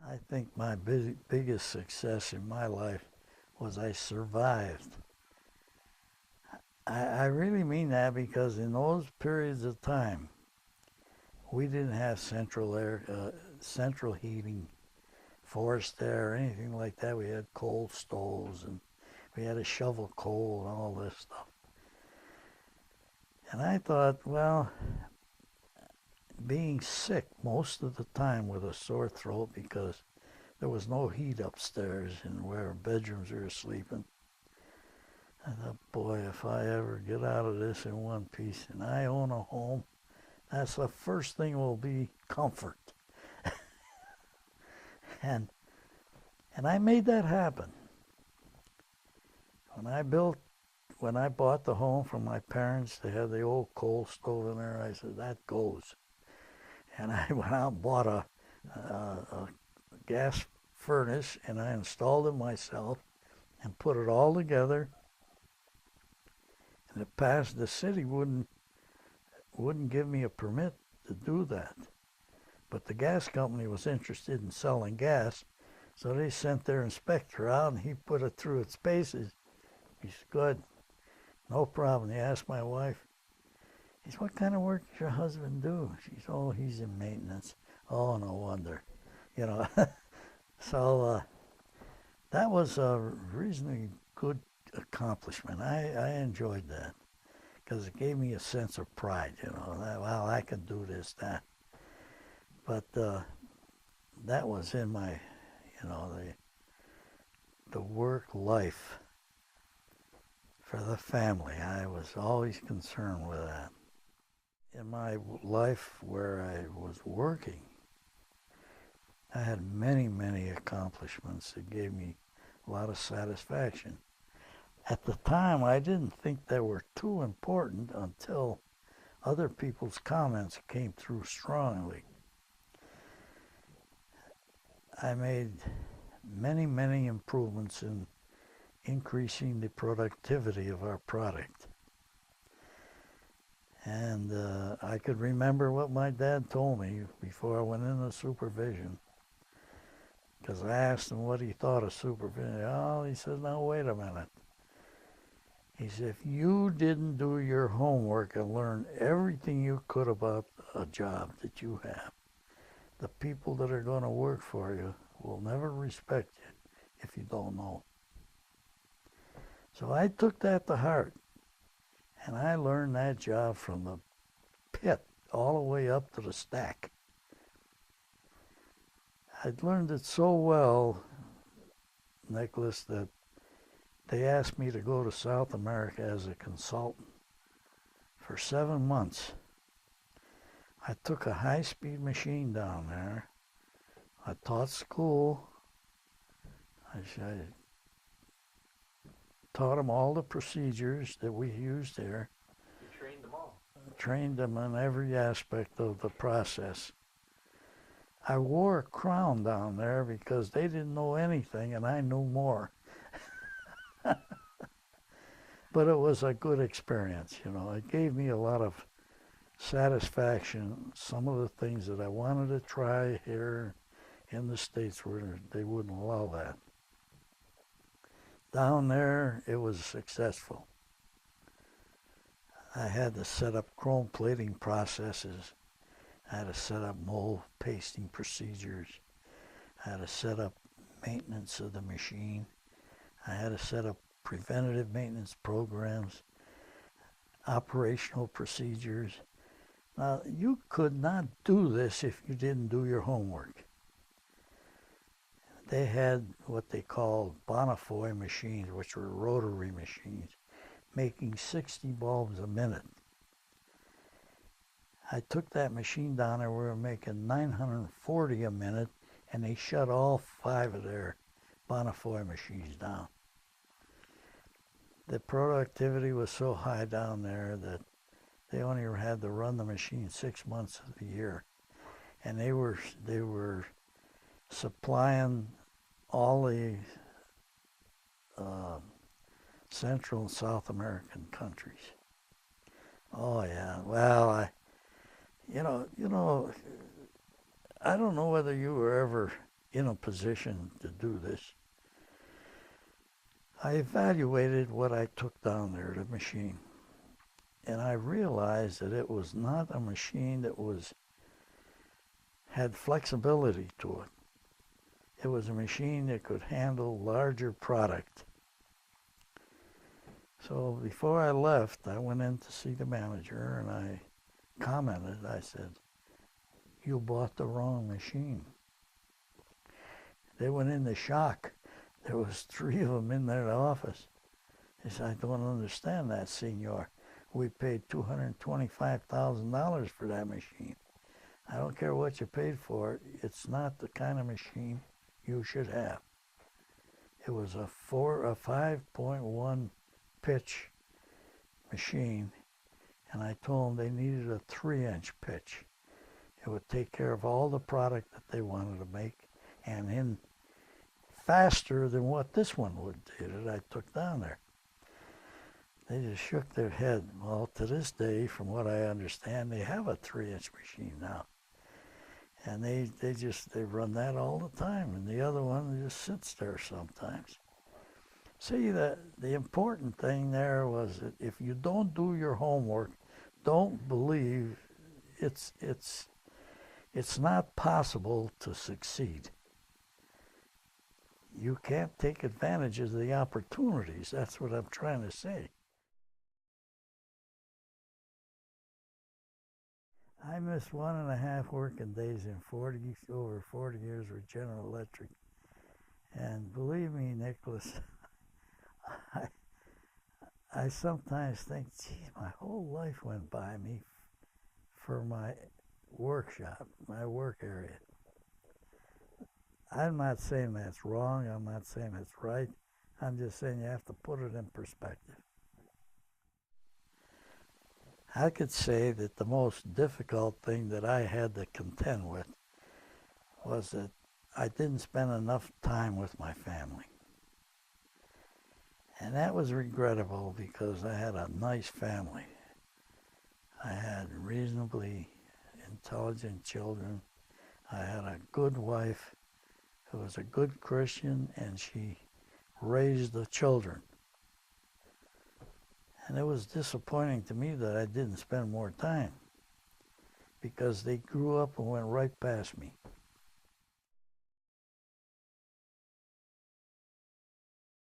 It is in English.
I think my biggest success in my life was I survived. I really mean that because in those periods of time, we didn't have central heating, forced air, or anything like that. We had coal stoves and we had to shovel coal and all this stuff. And I thought, well, being sick most of the time with a sore throat because there was no heat upstairs and where bedrooms we were sleeping. I thought, boy, if I ever get out of this in one piece and I own a home, that's the first thing will be comfort. And and I made that happen. When I built when I bought the home from my parents, they had the old coal stove in there. I said, that goes. And I went out and bought a gas furnace and I installed it myself and put it all together. And it passed. The city wouldn't give me a permit to do that. But the gas company was interested in selling gas, so they sent their inspector out and he put it through its paces. He said, good, no problem. He asked my wife, he said, what kind of work does your husband do? She said, oh, he's in maintenance. Oh, no wonder. You know, so that was a reasonably good accomplishment. I enjoyed that because it gave me a sense of pride, you know, that, well, I can do this, that. But that was in my, you know, the work life for the family. I was always concerned with that. In my life where I was working, I had many, many accomplishments that gave me a lot of satisfaction. At the time, I didn't think they were too important until other people's comments came through strongly. I made many, many improvements in increasing the productivity of our product. And I could remember what my dad told me before I went into supervision. Because I asked him what he thought of supervision. Oh, he said, now wait a minute. He said, if you didn't do your homework and learn everything you could about a job that you have, the people that are going to work for you will never respect you if you don't know. So I took that to heart, and I learned that job from the pit all the way up to the stack. I'd learned it so well, Nicholas, that they asked me to go to South America as a consultant for 7 months. I took a high-speed machine down there. I taught school. I taught them all the procedures that we used there. You trained them all. Trained them in every aspect of the process. I wore a crown down there because they didn't know anything and I knew more. But it was a good experience, you know. It gave me a lot of satisfaction. Some of the things that I wanted to try here in the States where they wouldn't allow that. Down there, it was successful. I had to set up chrome plating processes. I had to set up mold pasting procedures. I had to set up maintenance of the machine. I had to set up preventative maintenance programs, operational procedures. Now, you could not do this if you didn't do your homework. They had what they called Bonnefoy machines, which were rotary machines, making 60 bulbs a minute. I took that machine down there, we were making 940 a minute, and they shut all 5 of their Bonnefoy machines down. The productivity was so high down there that they only had to run the machine 6 months of the year. And they were supplying all the Central and South American countries. Oh yeah, well, you know, I don't know whether you were ever in a position to do this, I evaluated what I took down there, the machine. And I realized that it was not a machine that had flexibility to it. It was a machine that could handle larger product. So before I left, I went in to see the manager and I commented, I said, "You bought the wrong machine." They went into shock. There was 3 of them in their office. They said, "I don't understand that, senor. We paid $225,000 for that machine. I don't care what you paid for it. It's not the kind of machine you should have." It was a 5.1 pitch machine, and I told them they needed a 3-inch pitch. It would take care of all the product that they wanted to make, and in faster than what this one would do that I took down there. They just shook their head. Well, to this day, from what I understand, they have a 3-inch machine now. And they run that all the time, and the other one just sits there sometimes. See, the important thing there was that if you don't do your homework, don't believe it's not possible to succeed. You can't take advantage of the opportunities. That's what I'm trying to say. I missed 1.5 working days in over 40 years with General Electric. And believe me, Nicholas, I, I sometimes think, gee, my whole life went by me for my workshop, my work area. I'm not saying that's wrong. I'm not saying it's right. I'm just saying you have to put it in perspective. I could say that the most difficult thing that I had to contend with was that I didn't spend enough time with my family. And that was regrettable because I had a nice family. I had reasonably intelligent children. I had a good wife who was a good Christian, and she raised the children. And it was disappointing to me that I didn't spend more time because they grew up and went right past me.